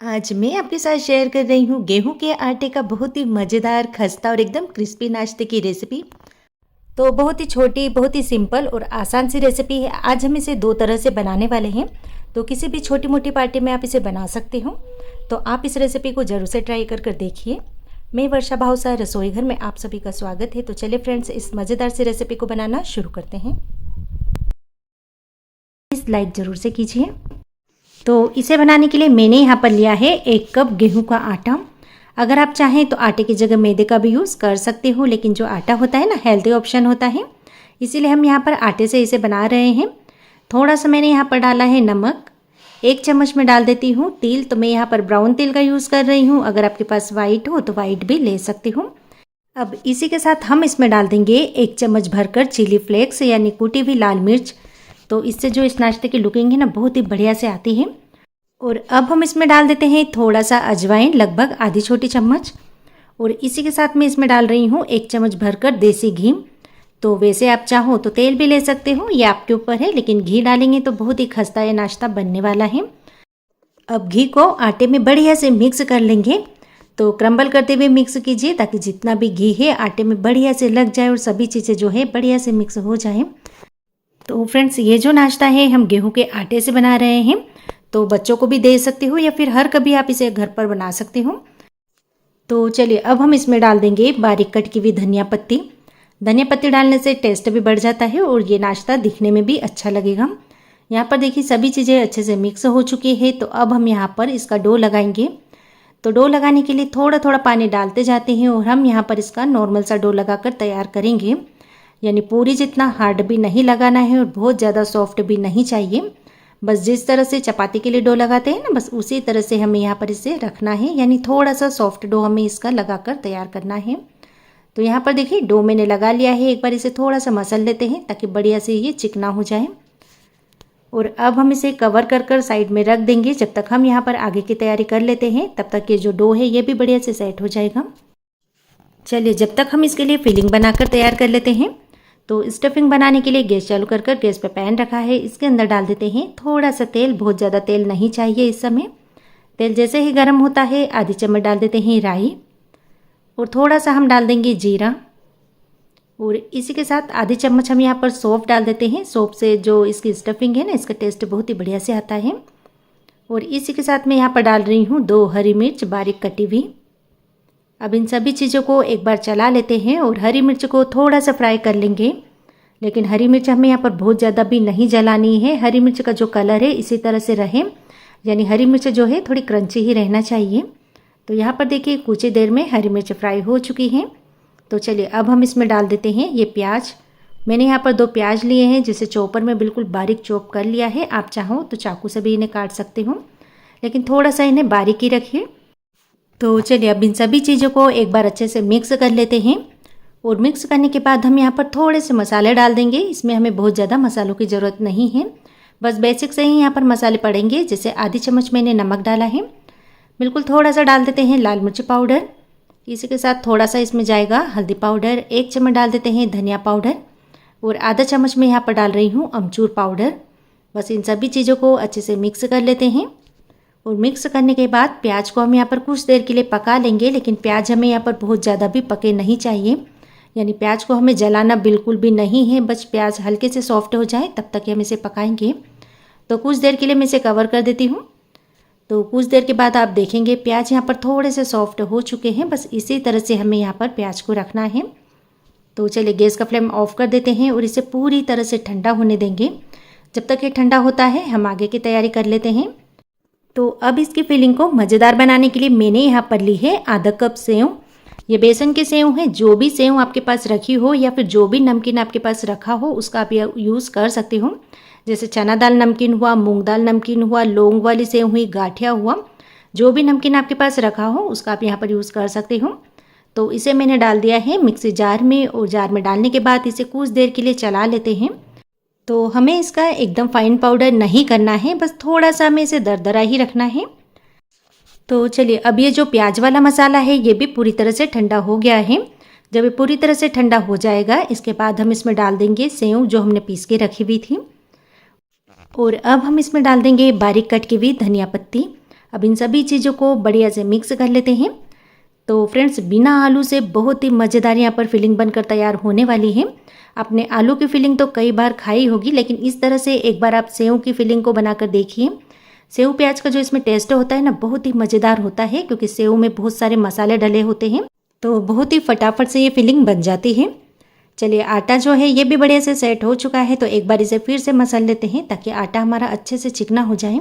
आज मैं आपके साथ शेयर कर रही हूँ गेहूं के आटे का बहुत ही मज़ेदार खस्ता और एकदम क्रिस्पी नाश्ते की रेसिपी। तो बहुत ही छोटी, बहुत ही सिंपल और आसान सी रेसिपी है। आज हम इसे दो तरह से बनाने वाले हैं, तो किसी भी छोटी मोटी पार्टी में आप इसे बना सकते हो। तो आप इस रेसिपी को ज़रूर से ट्राई कर कर देखिए। मैं वर्षा भावसा रसोई घर में आप सभी का स्वागत है। तो चलिए फ्रेंड्स, इस मज़ेदार सी रेसिपी को बनाना शुरू करते हैं। प्लीज़ लाइक ज़रूर से कीजिए। तो इसे बनाने के लिए मैंने यहाँ पर लिया है 1 कप गेहूं का आटा। अगर आप चाहें तो आटे की जगह मैदे का भी यूज़ कर सकते हो, लेकिन जो आटा होता है ना, हेल्दी ऑप्शन होता है, इसीलिए हम यहाँ पर आटे से इसे बना रहे हैं। थोड़ा सा मैंने यहाँ पर डाला है नमक। 1 चम्मच में डाल देती हूँ तिल। तो मैं यहाँ पर ब्राउन तिल का यूज़ कर रही हूँ। अगर आपके पास वाइट हो तो वाइट भी ले सकते हो। अब इसी के साथ हम इसमें डाल देंगे 1 चम्मच भरकर चिली फ्लेक्स यानी कूटी हुई लाल मिर्च। तो इससे जो इस नाश्ते की लुकिंग है ना, बहुत ही बढ़िया से आती है। और अब हम इसमें डाल देते हैं थोड़ा सा अजवाइन, लगभग आधी छोटी चम्मच। और इसी के साथ मैं इसमें डाल रही हूँ 1 चम्मच भरकर देसी घी। तो वैसे आप चाहो तो तेल भी ले सकते हो, ये आपके ऊपर है, लेकिन घी डालेंगे तो बहुत ही खस्ता ये नाश्ता बनने वाला है। अब घी को आटे में बढ़िया से मिक्स कर लेंगे। तो क्रम्बल करते हुए मिक्स कीजिए ताकि जितना भी घी है आटे में बढ़िया से लग जाए और सभी चीज़ें जो है बढ़िया से मिक्स हो जाए। तो फ्रेंड्स, ये जो नाश्ता है हम गेहूं के आटे से बना रहे हैं, तो बच्चों को भी दे सकते हो या फिर हर कभी आप इसे घर पर बना सकते हो। तो चलिए अब हम इसमें डाल देंगे बारीक कट की हुई धनिया पत्ती। धनिया पत्ती डालने से टेस्ट भी बढ़ जाता है और ये नाश्ता दिखने में भी अच्छा लगेगा। यहाँ पर देखिए सभी चीज़ें अच्छे से मिक्स हो चुकी है। तो अब हम यहाँ पर इसका डो लगाएंगे। तो डो लगाने के लिए थोड़ा थोड़ा पानी डालते जाते हैं और हम यहाँ पर इसका नॉर्मल सा डो लगाकर तैयार करेंगे। यानी पूरी जितना हार्ड भी नहीं लगाना है और बहुत ज़्यादा सॉफ्ट भी नहीं चाहिए। बस जिस तरह से चपाती के लिए डो लगाते हैं ना, बस उसी तरह से हमें यहाँ पर इसे रखना है। यानी थोड़ा सा सॉफ्ट डो हमें इसका लगाकर तैयार करना है। तो यहाँ पर देखिए डो मैंने लगा लिया है। एक बार इसे थोड़ा सा मसल लेते हैं ताकि बढ़िया से ये चिकना हो जाए। और अब हम इसे कवर कर कर साइड में रख देंगे जब तक हम यहाँ पर आगे की तैयारी कर लेते हैं। तब तक ये जो डो है ये भी बढ़िया से सेट हो जाएगा। चलिए जब तक हम इसके लिए फिलिंग बनाकर तैयार कर लेते हैं। तो स्टफिंग बनाने के लिए गैस चालू कर कर गैस पे पैन रखा है। इसके अंदर डाल देते हैं थोड़ा सा तेल। बहुत ज़्यादा तेल नहीं चाहिए इस समय। तेल जैसे ही गर्म होता है आधी चम्मच डाल देते हैं राई और थोड़ा सा हम डाल देंगे जीरा। और इसी के साथ आधी चम्मच हम यहाँ पर सौंफ डाल देते हैं। सौंफ से जो इसकी स्टफिंग है ना, इसका टेस्ट बहुत ही बढ़िया से आता है। और इसी के साथ मैं यहाँ पर डाल रही हूँ 2 हरी मिर्च बारीक कटी हुई। अब इन सभी चीज़ों को एक बार चला लेते हैं और हरी मिर्च को थोड़ा सा फ्राई कर लेंगे। लेकिन हरी मिर्च हमें यहाँ पर बहुत ज़्यादा भी नहीं जलानी है। हरी मिर्च का जो कलर है इसी तरह से रहे, यानी हरी मिर्च जो है थोड़ी क्रंची ही रहना चाहिए। तो यहाँ पर देखिए कुछ ही देर में हरी मिर्च फ्राई हो चुकी हैं। तो चलिए अब हम इसमें डाल देते हैं ये प्याज। मैंने यहाँ पर 2 प्याज लिए हैं जिसे चॉपर में बिल्कुल बारीक चॉप कर लिया है। आप चाहो तो चाकू से भी इन्हें काट सकते हो, लेकिन थोड़ा सा इन्हें बारीक ही रखिए। तो चलिए अब इन सभी चीज़ों को एक बार अच्छे से मिक्स कर लेते हैं। और मिक्स करने के बाद हम यहाँ पर थोड़े से मसाले डाल देंगे। इसमें हमें बहुत ज़्यादा मसालों की ज़रूरत नहीं है, बस बेसिक से ही यहाँ पर मसाले पड़ेंगे। जैसे आधी चम्मच मैंने नमक डाला है, बिल्कुल थोड़ा सा डाल देते हैं लाल मिर्च पाउडर। इसी के साथ थोड़ा सा इसमें जाएगा हल्दी पाउडर। 1 चम्मच डाल देते हैं धनिया पाउडर और आधा चम्मच मैं यहाँ पर डाल रही हूँ अमचूर पाउडर। बस इन सभी चीज़ों को अच्छे से मिक्स कर लेते हैं। और मिक्स करने के बाद प्याज को हम यहाँ पर कुछ देर के लिए पका लेंगे, लेकिन प्याज हमें यहाँ पर बहुत ज़्यादा भी पके नहीं चाहिए। यानी प्याज को हमें जलाना बिल्कुल भी नहीं है, बस प्याज हल्के से सॉफ्ट हो जाए तब तक हम इसे पकाएंगे। तो कुछ देर के लिए मैं इसे कवर कर देती हूँ। तो कुछ देर के बाद आप देखेंगे प्याज यहाँ पर थोड़े से सॉफ्ट हो चुके हैं। बस इसी तरह से हमें यहाँ पर प्याज को रखना है। तो चलिए गैस का फ्लेम ऑफ कर देते हैं और इसे पूरी तरह से ठंडा होने देंगे। जब तक ये ठंडा होता है हम आगे की तैयारी कर लेते हैं। तो अब इसकी फिलिंग को मज़ेदार बनाने के लिए मैंने यहाँ पर ली है आधा कप सेव। ये बेसन की सेव है। जो भी सेव आपके पास रखी हो या फिर जो भी नमकीन आपके पास रखा हो उसका आप यूज़ कर सकते हो। जैसे चना दाल नमकीन हुआ, मूंग दाल नमकीन हुआ, लौंग वाली सेव हुई, गाठिया हुआ, जो भी नमकीन आपके पास रखा हो उसका आप यहाँ पर यूज़ कर सकते हो। तो इसे मैंने डाल दिया है मिक्सी जार में। और जार में डालने के बाद इसे कुछ देर के लिए चला लेते हैं। तो हमें इसका एकदम फाइन पाउडर नहीं करना है, बस थोड़ा सा हमें इसे दरदरा ही रखना है। तो चलिए अब ये जो प्याज वाला मसाला है ये भी पूरी तरह से ठंडा हो गया है। जब ये पूरी तरह से ठंडा हो जाएगा इसके बाद हम इसमें डाल देंगे सेव जो हमने पीस के रखी हुई थी। और अब हम इसमें डाल देंगे बारीक कट की हुई धनिया पत्ती। अब इन सभी चीज़ों को बढ़िया से मिक्स कर लेते हैं। तो फ्रेंड्स, बिना आलू से बहुत ही मज़ेदार यहाँ पर फिलिंग बनकर तैयार होने वाली है। आपने आलू की फिलिंग तो कई बार खाई होगी, लेकिन इस तरह से एक बार आप सेव की फिलिंग को बनाकर देखिए। सेव प्याज का जो इसमें टेस्ट होता है ना, बहुत ही मज़ेदार होता है, क्योंकि सेव में बहुत सारे मसाले डले होते हैं, तो बहुत ही फटाफट से ये फिलिंग बन जाती है। चलिए, आटा जो है ये भी बढ़िया से सेट हो चुका है, तो एक बार इसे फिर से मसल लेते हैं ताकि आटा हमारा अच्छे से चिकना हो जाए।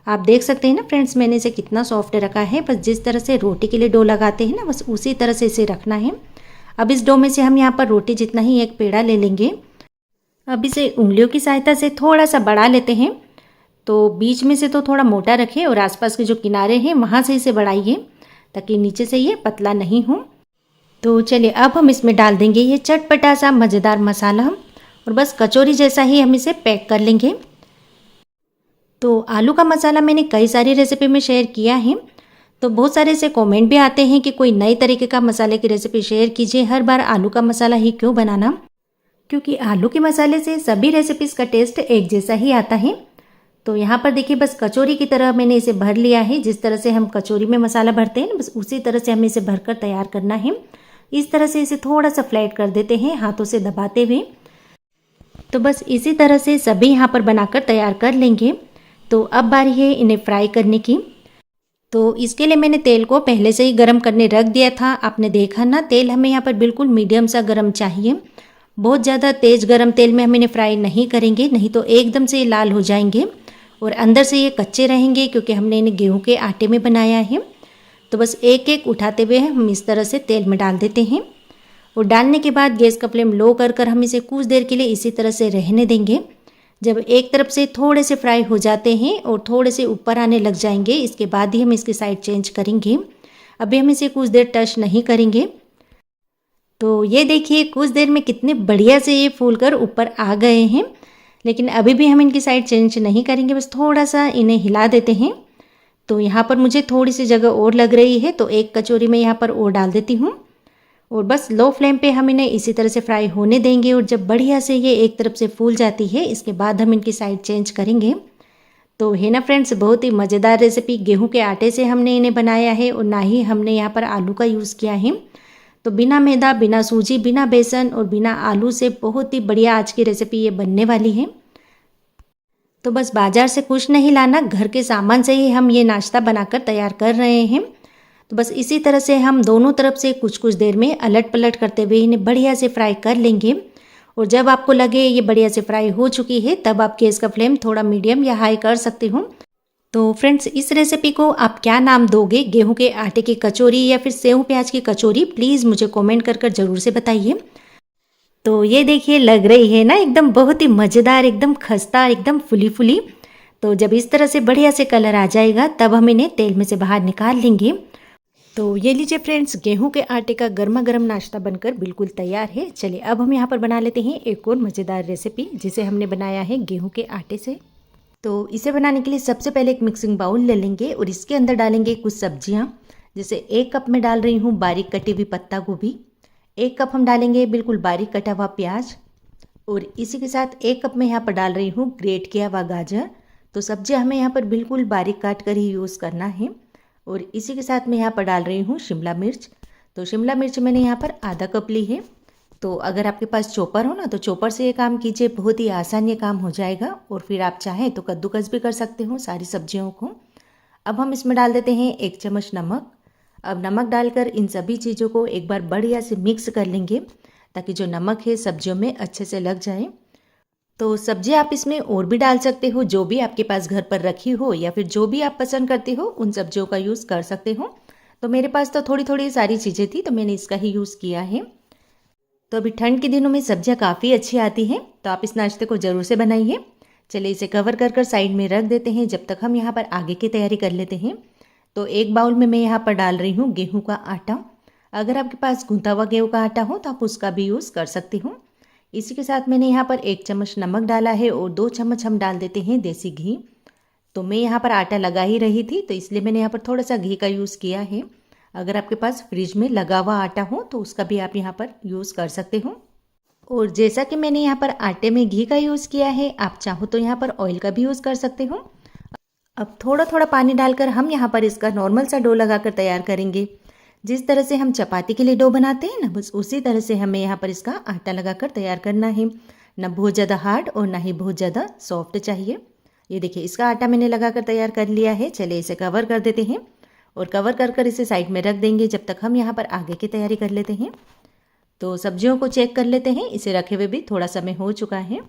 आप देख सकते हैं ना फ्रेंड्स, मैंने इसे कितना सॉफ्ट रखा है। बस जिस तरह से रोटी के लिए डो लगाते हैं ना, बस उसी तरह से इसे रखना है। अब इस डो में से हम यहाँ पर रोटी जितना ही एक पेड़ा ले लेंगे। अब इसे उंगलियों की सहायता से थोड़ा सा बढ़ा लेते हैं। तो बीच में से तो थोड़ा मोटा रखें और आसपास के जो किनारे हैं वहाँ से इसे बढ़ाइए, ताकि नीचे से ये पतला नहीं हो। तो चलिए, अब हम इसमें डाल देंगे ये चटपटा सा मज़ेदार मसाला, और बस कचौरी जैसा ही हम इसे पैक कर लेंगे। तो आलू का मसाला मैंने कई सारी रेसिपी में शेयर किया है, तो बहुत सारे ऐसे कमेंट भी आते हैं कि कोई नई तरीके का मसाले की रेसिपी शेयर कीजिए, हर बार आलू का मसाला ही क्यों बनाना। क्योंकि आलू के मसाले से सभी रेसिपीज़ का टेस्ट एक जैसा ही आता है। तो यहाँ पर देखिए, बस कचौरी की तरह मैंने इसे भर लिया है। जिस तरह से हम कचौरी में मसाला भरते हैं, बस उसी तरह से हमें इसे भरकर तैयार करना है। इस तरह से इसे थोड़ा सा फ्लैट कर देते हैं हाथों से दबाते हुए। तो बस इसी तरह से सभी यहाँ पर बनाकर तैयार कर लेंगे। तो अब बारी है इन्हें फ्राई करने की। तो इसके लिए मैंने तेल को पहले से ही गर्म करने रख दिया था। आपने देखा ना, तेल हमें यहाँ पर बिल्कुल मीडियम सा गर्म चाहिए। बहुत ज़्यादा तेज़ गर्म तेल में हम इन्हें फ्राई नहीं करेंगे, नहीं तो एकदम से ये लाल हो जाएंगे और अंदर से ये कच्चे रहेंगे, क्योंकि हमने इन्हें गेहूँ के आटे में बनाया है। तो बस एक एक उठाते हुए हम इस तरह से तेल में डाल देते हैं, और डालने के बाद गैस का फ्लेम लो कर हम इसे कुछ देर के लिए इसी तरह से रहने देंगे। जब एक तरफ से थोड़े से फ्राई हो जाते हैं और थोड़े से ऊपर आने लग जाएंगे, इसके बाद ही हम इसकी साइड चेंज करेंगे। अभी हम इसे कुछ देर टच नहीं करेंगे। तो ये देखिए, कुछ देर में कितने बढ़िया से ये फूल कर ऊपर आ गए हैं। लेकिन अभी भी हम इनकी साइड चेंज नहीं करेंगे, बस थोड़ा सा इन्हें हिला देते हैं। तो यहाँ पर मुझे थोड़ी सी जगह और लग रही है, तो एक कचौरी में यहाँ पर और डाल देती हूँ, और बस लो फ्लेम पे हम इन्हें इसी तरह से फ्राई होने देंगे। और जब बढ़िया से ये एक तरफ से फूल जाती है, इसके बाद हम इनकी साइड चेंज करेंगे। तो है ना फ्रेंड्स, बहुत ही मज़ेदार रेसिपी। गेहूं के आटे से हमने इन्हें बनाया है, और ना ही हमने यहाँ पर आलू का यूज़ किया है। तो बिना मैदा, बिना सूजी, बिना बेसन और बिना आलू से बहुत ही बढ़िया आज की रेसिपी ये बनने वाली है। तो बस बाजार से कुछ नहीं लाना, घर के सामान से ही हम ये नाश्ता बनाकर तैयार कर रहे हैं। तो बस इसी तरह से हम दोनों तरफ से कुछ कुछ देर में अलट पलट करते हुए इन्हें बढ़िया से फ्राई कर लेंगे। और जब आपको लगे ये बढ़िया से फ्राई हो चुकी है, तब आप गैस का फ्लेम थोड़ा मीडियम या हाई कर सकते हो। तो फ्रेंड्स, इस रेसिपी को आप क्या नाम दोगे, गेहूं के आटे की कचौरी या फिर सेव प्याज की कचौरी? प्लीज़ मुझे कमेंट कर ज़रूर से बताइए। तो ये देखिए, लग रही है ना एकदम बहुत ही मज़ेदार, एकदम खस्ता, एकदम फुली फुली। तो जब इस तरह से बढ़िया से कलर आ जाएगा, तब हम इन्हें तेल में से बाहर निकाल लेंगे। तो ये लीजिए फ्रेंड्स, गेहूं के आटे का गर्मा गर्म नाश्ता बनकर बिल्कुल तैयार है। चलिए, अब हम यहाँ पर बना लेते हैं एक और मज़ेदार रेसिपी, जिसे हमने बनाया है गेहूं के आटे से। तो इसे बनाने के लिए सबसे पहले एक मिक्सिंग बाउल ले लेंगे, और इसके अंदर डालेंगे कुछ सब्जियाँ। जैसे 1 कप में डाल रही हूँ बारीक कटी हुई पत्ता गोभी, 1 कप हम डालेंगे बिल्कुल बारीक कटा हुआ प्याज, और इसी के साथ 1 कप में यहाँ पर डाल रही हूँ ग्रेट किया हुआ गाजर। तो सब्जियाँ हमें यहाँ पर बिल्कुल बारीक काट कर ही यूज़ करना है। और इसी के साथ मैं यहाँ पर डाल रही हूँ शिमला मिर्च। तो शिमला मिर्च मैंने यहाँ पर आधा कप ली है। तो अगर आपके पास चॉपर हो ना, तो चॉपर से ये काम कीजिए, बहुत ही आसान ये काम हो जाएगा। और फिर आप चाहें तो कद्दूकस भी कर सकते हो सारी सब्जियों को। अब हम इसमें डाल देते हैं 1 चम्मच नमक। अब नमक डालकर इन सभी चीज़ों को एक बार बढ़िया से मिक्स कर लेंगे, ताकि जो नमक है सब्जियों में अच्छे से लग जाए। तो सब्जी आप इसमें और भी डाल सकते हो, जो भी आपके पास घर पर रखी हो, या फिर जो भी आप पसंद करते हो उन सब्जियों का यूज़ कर सकते हो। तो मेरे पास तो थोड़ी थोड़ी सारी चीज़ें थी, तो मैंने इसका ही यूज़ किया है। तो अभी ठंड के दिनों में सब्जियां काफ़ी अच्छी आती हैं, तो आप इस नाश्ते को ज़रूर से बनाइए। चलिए, इसे कवर कर साइड में रख देते हैं, जब तक हम यहाँ पर आगे की तैयारी कर लेते हैं। तो एक बाउल में मैं यहाँ पर डाल रही हूँ गेहूँ का आटा। अगर आपके पास गूंथा हुआ गेहूँ का आटा हो तो आप उसका भी यूज़ कर सकते हो। इसी के साथ मैंने यहाँ पर 1 चम्मच नमक डाला है, और 2 चम्मच हम डाल देते हैं देसी घी। तो मैं यहाँ पर आटा लगा ही रही थी, तो इसलिए मैंने यहाँ पर थोड़ा सा घी का यूज़ किया है। अगर आपके पास फ्रिज में लगा हुआ आटा हो तो उसका भी आप यहाँ पर यूज़ कर सकते हो। और जैसा कि मैंने यहाँ पर आटे में घी का यूज़ किया है, आप चाहो तो यहाँ पर ऑयल का भी यूज़ कर सकते हो। अब थोड़ा थोड़ा पानी डालकर हम यहाँ पर इसका नॉर्मल सा डो लगाकर तैयार करेंगे। जिस तरह से हम चपाती के लिए डो बनाते हैं ना, बस उसी तरह से हमें यहाँ पर इसका आटा लगाकर तैयार करना है। ना बहुत ज़्यादा हार्ड और ना ही बहुत ज़्यादा सॉफ्ट चाहिए। ये देखिए, इसका आटा मैंने लगाकर तैयार कर लिया है। चलिए इसे कवर कर देते हैं और कवर कर कर इसे साइड में रख देंगे जब तक हम यहाँ पर आगे की तैयारी कर लेते हैं। तो सब्जियों को चेक कर लेते हैं। इसे रखे हुए भी थोड़ा समय हो चुका है।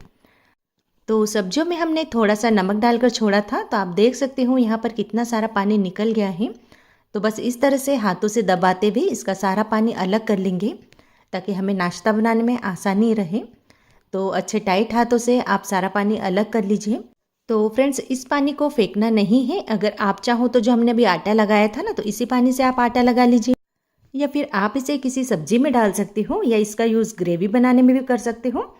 तो सब्जियों में हमने थोड़ा सा नमक डालकर छोड़ा था, तो आप देख सकते हो यहाँ पर कितना सारा पानी निकल गया है। तो बस इस तरह से हाथों से दबाते हुए इसका सारा पानी अलग कर लेंगे ताकि हमें नाश्ता बनाने में आसानी रहे। तो अच्छे टाइट हाथों से आप सारा पानी अलग कर लीजिए। तो फ्रेंड्स, इस पानी को फेंकना नहीं है। अगर आप चाहो तो जो हमने अभी आटा लगाया था ना, तो इसी पानी से आप आटा लगा लीजिए, या फिर आप इसे किसी सब्जी में डाल सकते हो, या इसका यूज़ ग्रेवी बनाने में भी कर सकते हो।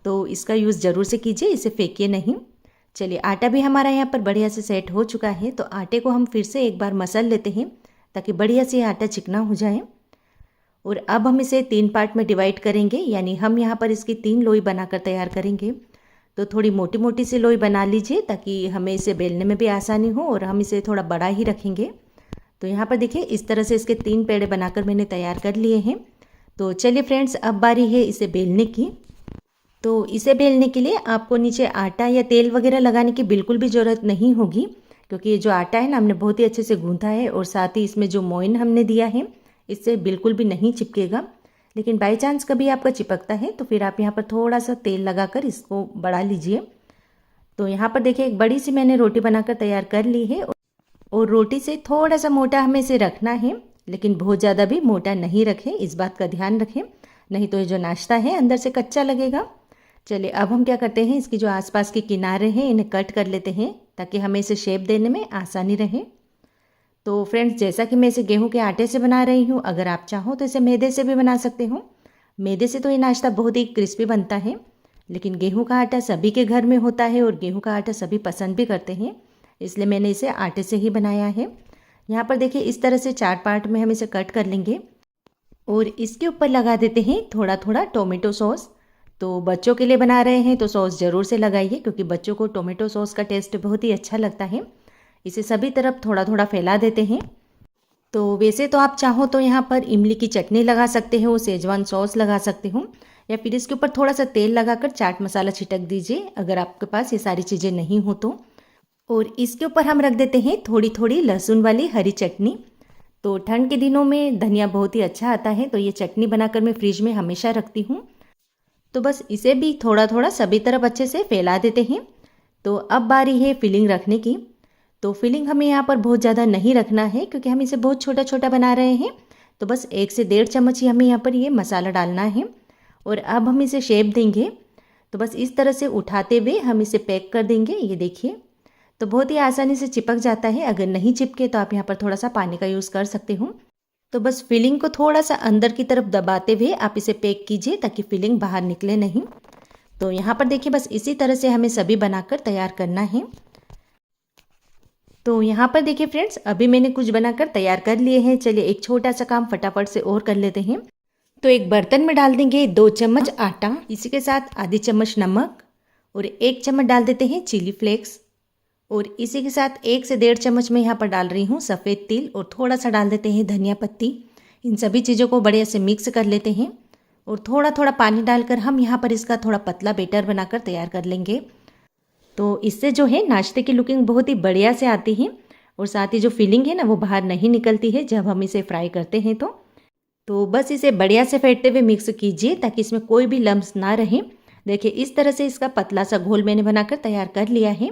तो इसका यूज़ ज़रूर से कीजिए, इसे फेंकिए नहीं। चलिए, आटा भी हमारा यहाँ पर बढ़िया से सेट हो चुका है। तो आटे को हम फिर से एक बार मसल लेते हैं ताकि बढ़िया से आटा चिकना हो जाए। और अब हम इसे 3 पार्ट में डिवाइड करेंगे, यानी हम यहाँ पर इसकी 3 लोई बनाकर तैयार करेंगे। तो थोड़ी मोटी मोटी सी लोई बना लीजिए ताकि हमें इसे बेलने में भी आसानी हो, और हम इसे थोड़ा बड़ा ही रखेंगे। तो यहाँ पर देखिए, इस तरह से इसके 3 पेड़े बनाकर मैंने तैयार कर लिए हैं। तो चलिए फ्रेंड्स, अब बारी है इसे बेलने की। तो इसे बेलने के लिए आपको नीचे आटा या तेल वगैरह लगाने की बिल्कुल भी ज़रूरत नहीं होगी, क्योंकि ये जो आटा है ना, हमने बहुत ही अच्छे से गूंथा है, और साथ ही इसमें जो मोइन हमने दिया है इससे बिल्कुल भी नहीं चिपकेगा। लेकिन बाई चांस कभी आपका चिपकता है तो फिर आप यहाँ पर थोड़ा सा तेल लगाकर इसको बढ़ा लीजिए। तो यहाँ पर देखिए, एक बड़ी सी मैंने रोटी बनाकर तैयार कर ली है, और रोटी से थोड़ा सा मोटा हमें इसे रखना है, लेकिन बहुत ज़्यादा भी मोटा नहीं रखें, इस बात का ध्यान रखें, नहीं तो ये जो नाश्ता है अंदर से कच्चा लगेगा। चलिए, अब हम क्या करते हैं, इसकी जो आसपास के किनारे हैं इन्हें कट कर लेते हैं ताकि हमें इसे शेप देने में आसानी रहे। तो फ्रेंड्स, जैसा कि मैं इसे गेहूं के आटे से बना रही हूँ, अगर आप चाहो तो इसे मैदे से भी बना सकते हो। मैदे से तो ये नाश्ता बहुत ही क्रिस्पी बनता है, लेकिन गेहूं का आटा सभी के घर में होता है और गेहूं का आटा सभी पसंद भी करते हैं, इसलिए मैंने इसे आटे से ही बनाया है। यहाँ पर देखिए, इस तरह से 4 पार्ट में हम इसे कट कर लेंगे, और इसके ऊपर लगा देते हैं थोड़ा थोड़ा टोमेटो सॉस। तो बच्चों के लिए बना रहे हैं तो सॉस ज़रूर से लगाइए, क्योंकि बच्चों को टोमेटो सॉस का टेस्ट बहुत ही अच्छा लगता है। इसे सभी तरफ थोड़ा थोड़ा फैला देते हैं। तो वैसे तो आप चाहो तो यहाँ पर इमली की चटनी लगा सकते हो, सेजवान सॉस लगा सकते हो, या फिर इसके ऊपर थोड़ा सा तेल लगाकर चाट मसाला छिटक दीजिए, अगर आपके पास ये सारी चीज़ें नहीं हो तो। और इसके ऊपर हम रख देते हैं थोड़ी थोड़ी लहसुन वाली हरी चटनी। तो ठंड के दिनों में धनिया बहुत ही अच्छा आता है, तो ये चटनी बनाकर मैं फ्रिज में हमेशा रखती हूँ। तो बस इसे भी थोड़ा थोड़ा सभी तरफ अच्छे से फैला देते हैं। तो अब बारी है फिलिंग रखने की। तो फिलिंग हमें यहाँ पर बहुत ज़्यादा नहीं रखना है, क्योंकि हम इसे बहुत छोटा छोटा बना रहे हैं। तो बस 1 से 1.5 चम्मच ही हमें यहाँ पर ये मसाला डालना है, और अब हम इसे शेप देंगे। तो बस इस तरह से उठाते हुए हम इसे पैक कर देंगे। ये देखिए, तो बहुत ही आसानी से चिपक जाता है। अगर नहीं चिपके तो आप यहाँ पर थोड़ा सा पानी का यूज़ कर सकते हो। तो बस फिलिंग को थोड़ा सा अंदर की तरफ दबाते हुए आप इसे पैक कीजिए ताकि फिलिंग बाहर निकले नहीं। तो यहाँ पर देखिए, बस इसी तरह से हमें सभी बनाकर तैयार करना है। तो यहाँ पर देखिए फ्रेंड्स, अभी मैंने कुछ बनाकर तैयार कर लिए हैं। चलिए, एक छोटा सा काम फटाफट से और कर लेते हैं। तो एक बर्तन में डाल देंगे 2 चम्मच आटा, इसी के साथ आधी चम्मच नमक, और 1 चम्मच डाल देते हैं चिली फ्लेक्स, और इसी के साथ 1 से 1.5 चम्मच मैं यहाँ पर डाल रही हूँ सफ़ेद तिल, और थोड़ा सा डाल देते हैं धनिया पत्ती। इन सभी चीज़ों को बढ़िया से मिक्स कर लेते हैं, और थोड़ा थोड़ा पानी डालकर हम यहाँ पर इसका थोड़ा पतला बैटर बनाकर तैयार कर लेंगे। तो इससे जो है नाश्ते की लुकिंग बहुत ही बढ़िया से आती है, और साथ ही जो फिलिंग है ना, वो बाहर नहीं निकलती है जब हम इसे फ्राई करते हैं। तो बस इसे बढ़िया से फेंटते हुए मिक्स कीजिए ताकि इसमें कोई भी लम्स ना रहे। देखिए, इस तरह से इसका पतला सा घोल मैंने बनाकर तैयार कर लिया है।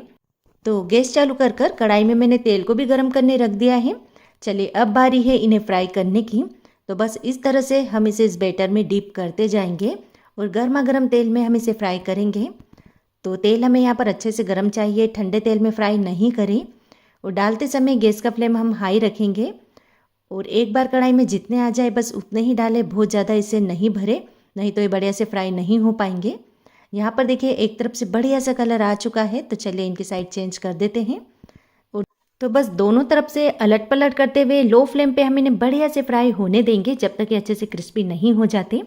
तो गैस चालू कर कर कढ़ाई में मैंने तेल को भी गर्म करने रख दिया है। चलिए, अब बारी है इन्हें फ्राई करने की। तो बस इस तरह से हम इसे इस बैटर में डीप करते जाएंगे, और गर्मा गर्म तेल में हम इसे फ्राई करेंगे। तो तेल हमें यहाँ पर अच्छे से गर्म चाहिए, ठंडे तेल में फ्राई नहीं करें। और डालते समय गैस का फ्लेम हम हाई रखेंगे, और एक बार कढ़ाई में जितने आ जाए बस उतने ही डालें, बहुत ज़्यादा इसे नहीं भरे, नहीं तो ये बढ़िया से फ्राई नहीं हो पाएंगे। यहाँ पर देखिए, एक तरफ से बढ़िया सा कलर आ चुका है, तो चलिए इनकी साइड चेंज कर देते हैं। और तो बस दोनों तरफ से अलट पलट करते हुए लो फ्लेम पे हम इन्हें बढ़िया से फ्राई होने देंगे जब तक ये अच्छे से क्रिस्पी नहीं हो जाते।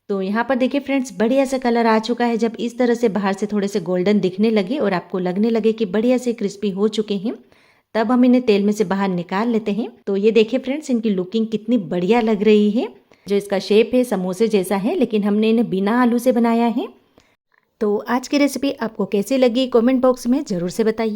तो यहाँ पर देखिए फ्रेंड्स, बढ़िया से कलर आ चुका है। जब इस तरह से बाहर से थोड़े से गोल्डन दिखने लगे और आपको लगने लगे कि बढ़िया से क्रिस्पी हो चुके हैं, तब हम इन्हें तेल में से बाहर निकाल लेते हैं। तो ये देखिए फ्रेंड्स, इनकी लुकिंग कितनी बढ़िया लग रही है। जो इसका शेप है समोसे जैसा है, लेकिन हमने इन्हें बिना आलू से बनाया है। तो आज की रेसिपी आपको कैसी लगी कमेंट बॉक्स में ज़रूर से बताइए।